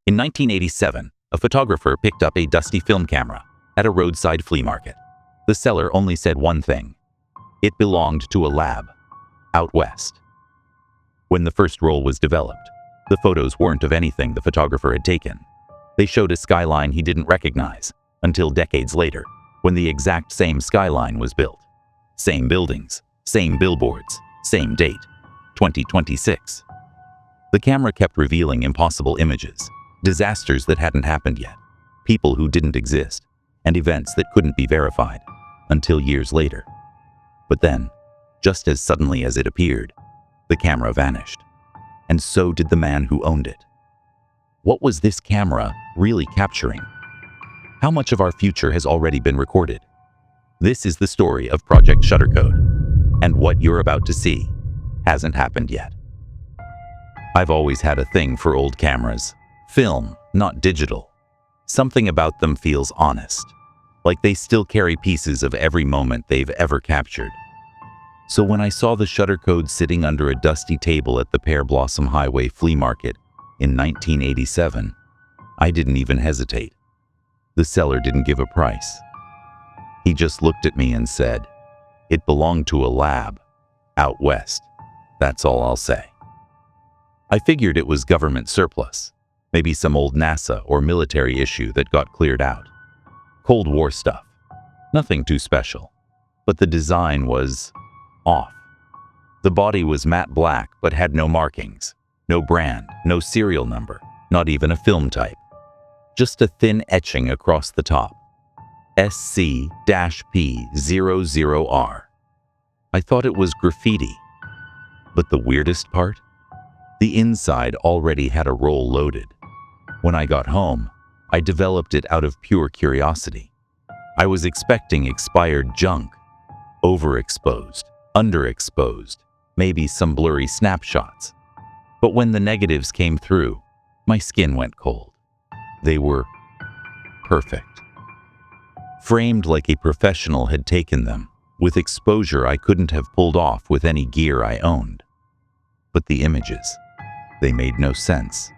In 1987, a photographer picked up a dusty film camera at a roadside flea market. The seller only said one thing. It belonged to a lab out west. When the first roll was developed, the photos weren't of anything the photographer had taken. They showed a skyline he didn't recognize until decades later, when the exact same skyline was built. Same buildings, same billboards, same date, 2026. The camera kept revealing impossible images, disasters that hadn't happened yet, people who didn't exist, and events that couldn't be verified until years later. But then, just as suddenly as it appeared, the camera vanished. And so did the man who owned it. What was this camera really capturing? How much of our future has already been recorded? This is the story of Project SHUTTERCODE, and what you're about to see hasn't happened yet. I've always had a thing for old cameras. Film, not digital. Something about them feels honest, like they still carry pieces of every moment they've ever captured. So when I saw the SHUTTERCODE sitting under a dusty table at the Pear Blossom Highway flea market in 1987, I didn't even hesitate. The seller didn't give a price. He just looked at me and said, "It belonged to a lab out west." That's all I'll say. I figured it was government surplus, maybe some old NASA or military issue that got cleared out. Cold War stuff. Nothing too special. But the design was off. The body was matte black but had no markings, no brand, no serial number, not even a film type. Just a thin etching across the top. SC-P00R. I thought it was graffiti. But the weirdest part? The inside already had a roll loaded. When I got home, I developed it out of pure curiosity. I was expecting expired junk, overexposed, underexposed, maybe some blurry snapshots. But when the negatives came through, my skin went cold. They were perfect. Framed like a professional had taken them, with exposure I couldn't have pulled off with any gear I owned. But the images, they made no sense.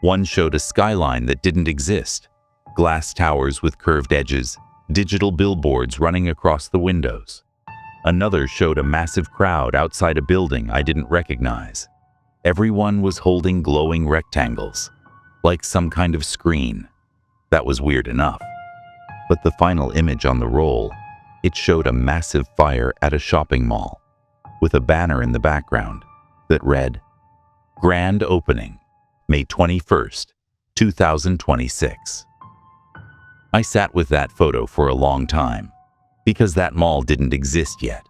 One showed a skyline that didn't exist, glass towers with curved edges, digital billboards running across the windows. Another showed a massive crowd outside a building I didn't recognize. Everyone was holding glowing rectangles, like some kind of screen. That was weird enough. But the final image on the roll, it showed a massive fire at a shopping mall, with a banner in the background that read, "Grand Opening, May 21st, 2026. I sat with that photo for a long time, because that mall didn't exist yet.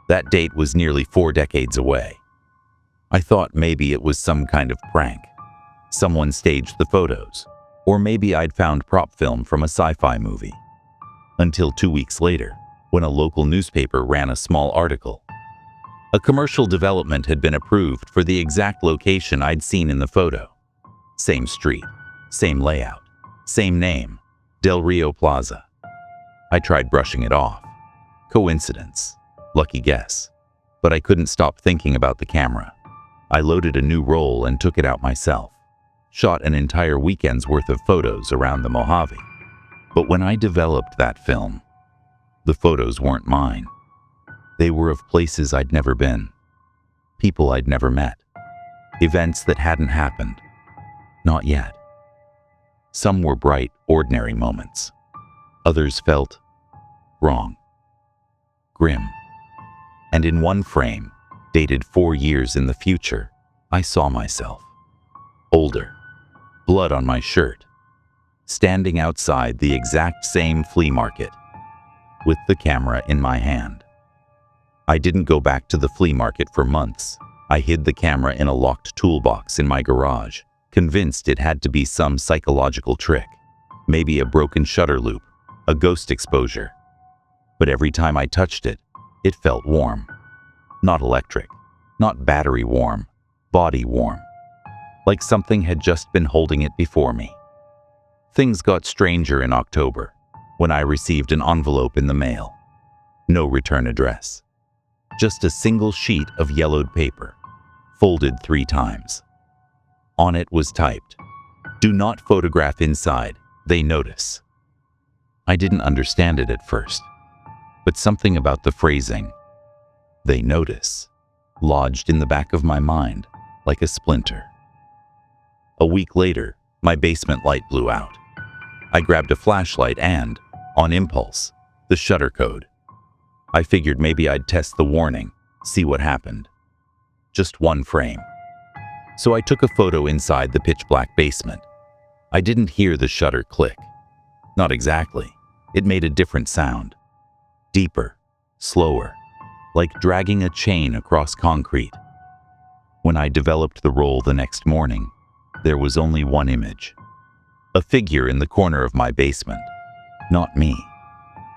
That date was nearly 4 decades away. I thought maybe it was some kind of prank. Someone staged the photos, or maybe I'd found prop film from a sci-fi movie. Until 2 weeks later, when a local newspaper ran a small article. A commercial development had been approved for the exact location I'd seen in the photo. Same street, same layout, same name, Del Rio Plaza. I tried brushing it off. Coincidence. Lucky guess. But I couldn't stop thinking about the camera. I loaded a new roll and took it out myself. Shot an entire weekend's worth of photos around the Mojave. But when I developed that film, the photos weren't mine. They were of places I'd never been, people I'd never met, events that hadn't happened. Not yet. Some were bright, ordinary moments. Others felt wrong, grim. And in one frame, dated 4 years in the future, I saw myself. Older, blood on my shirt, standing outside the exact same flea market, with the camera in my hand. I didn't go back to the flea market for months. I hid the camera in a locked toolbox in my garage, convinced it had to be some psychological trick, maybe a broken shutter loop, a ghost exposure. But every time I touched it, it felt warm. Not electric, not battery warm, body warm. Like something had just been holding it before me. Things got stranger in October, when I received an envelope in the mail. No return address. Just a single sheet of yellowed paper, folded 3 times. On it was typed, Do not photograph inside, they notice. I didn't understand it at first, but something about the phrasing, they notice, lodged in the back of my mind like a splinter. A week later, my basement light blew out. I grabbed a flashlight and, on impulse, the shutter code. I figured maybe I'd test the warning, see what happened. Just one frame. So I took a photo inside the pitch-black basement. I didn't hear the shutter click. Not exactly. It made a different sound. Deeper, slower, like dragging a chain across concrete. When I developed the roll the next morning, there was only one image. A figure in the corner of my basement. Not me.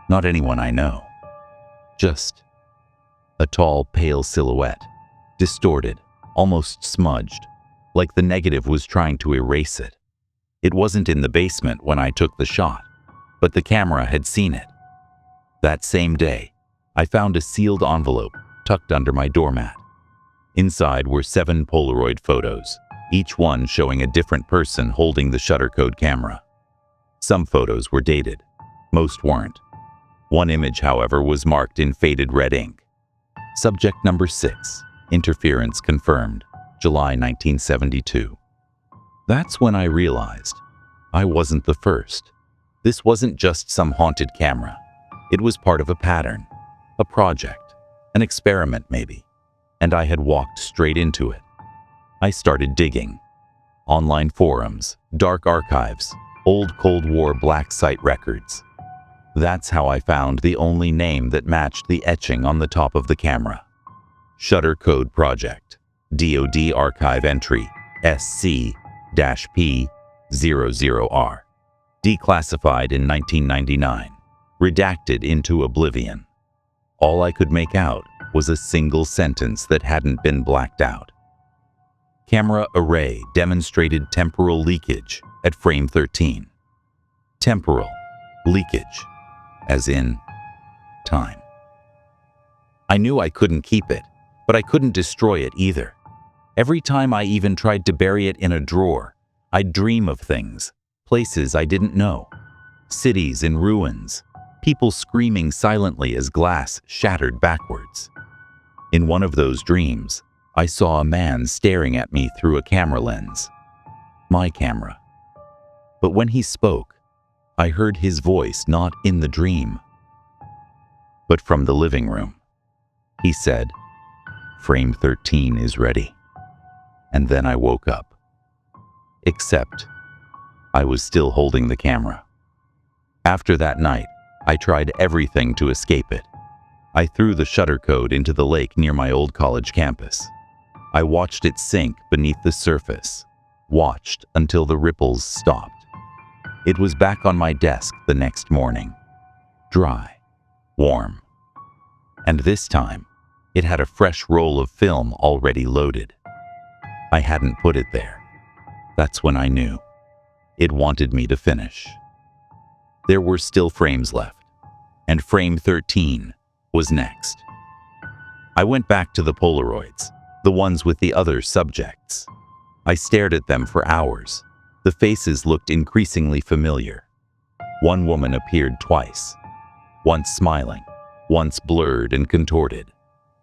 Not anyone I know. Just a tall, pale silhouette, distorted, almost smudged, like the negative was trying to erase it. It wasn't in the basement when I took the shot, but the camera had seen it. That same day, I found a sealed envelope tucked under my doormat. Inside were 7 Polaroid photos, each one showing a different person holding the shutter code camera. Some photos were dated, most weren't. One image, however, was marked in faded red ink. Subject number 6, interference confirmed, July 1972. That's when I realized I wasn't the first. This wasn't just some haunted camera. It was part of a pattern, a project, an experiment maybe, and I had walked straight into it. I started digging. Online forums, dark archives, old Cold War black site records. That's how I found the only name that matched the etching on the top of the camera. SHUTTERCODE Project, DoD Archive Entry, SC-P00R. Declassified in 1999, redacted into oblivion. All I could make out was a single sentence that hadn't been blacked out. Camera array demonstrated temporal leakage at frame 13. Temporal leakage, as in time. I knew I couldn't keep it, but I couldn't destroy it either. Every time I even tried to bury it in a drawer, I'd dream of things, places I didn't know, cities in ruins, people screaming silently as glass shattered backwards. In one of those dreams, I saw a man staring at me through a camera lens. My camera. But when he spoke, I heard his voice not in the dream, but from the living room. He said, "Frame 13 is ready." And then I woke up. Except, I was still holding the camera. After that night, I tried everything to escape it. I threw the shutter code into the lake near my old college campus. I watched it sink beneath the surface, watched until the ripples stopped. It was back on my desk the next morning, dry, warm. And this time, it had a fresh roll of film already loaded. I hadn't put it there. That's when I knew. It wanted me to finish. There were still frames left, and frame 13 was next. I went back to the Polaroids, the ones with the other subjects. I stared at them for hours. The faces looked increasingly familiar. One woman appeared twice, once smiling, once blurred and contorted.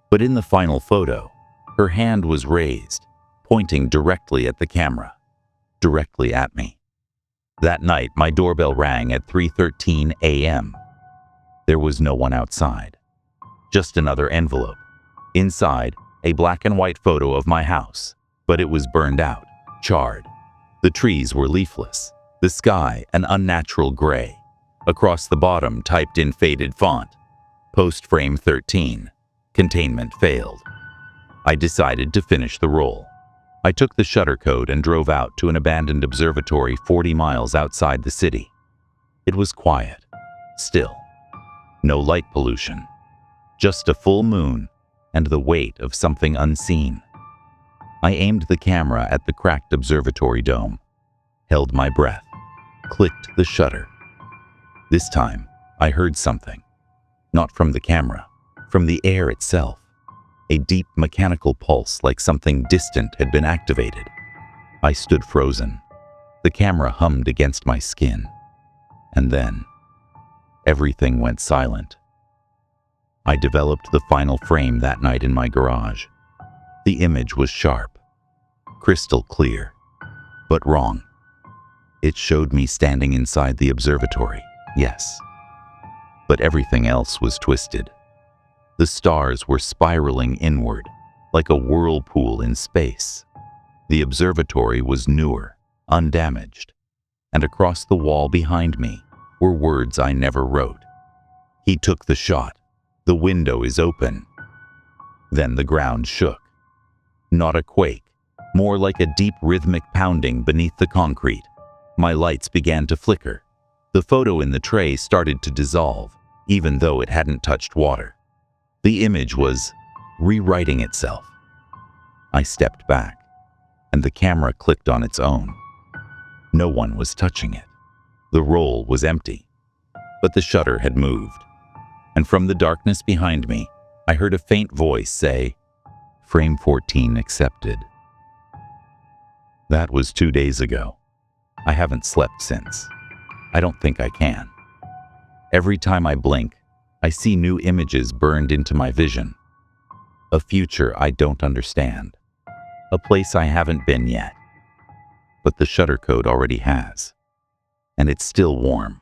But in the final photo, her hand was raised, pointing directly at the camera, directly at me. That night, my doorbell rang at 3:13 a.m. There was no one outside. Just another envelope. Inside, a black and white photo of my house, but it was burned out, charred. The trees were leafless, the sky an unnatural gray. Across the bottom, typed in faded font, "Post frame 13, containment failed." I decided to finish the roll. I took the shutter code and drove out to an abandoned observatory 40 miles outside the city. It was quiet, still. No light pollution, just a full moon and the weight of something unseen. I aimed the camera at the cracked observatory dome, held my breath, clicked the shutter. This time, I heard something, not from the camera, from the air itself. A deep mechanical pulse like something distant had been activated. I stood frozen. The camera hummed against my skin. And then, everything went silent. I developed the final frame that night in my garage. The image was sharp, crystal clear, but wrong. It showed me standing inside the observatory, yes. But everything else was twisted. The stars were spiraling inward, like a whirlpool in space. The observatory was newer, undamaged, and across the wall behind me were words I never wrote. He took the shot. The window is open. Then the ground shook. Not a quake, more like a deep rhythmic pounding beneath the concrete. My lights began to flicker. The photo in the tray started to dissolve, even though it hadn't touched water. The image was rewriting itself. I stepped back, and the camera clicked on its own. No one was touching it. The roll was empty, but the shutter had moved. And from the darkness behind me, I heard a faint voice say, "Frame 14 accepted." That was 2 days ago. I haven't slept since. I don't think I can. Every time I blink, I see new images burned into my vision. A future I don't understand. A place I haven't been yet. But the shutter code already has. And it's still warm.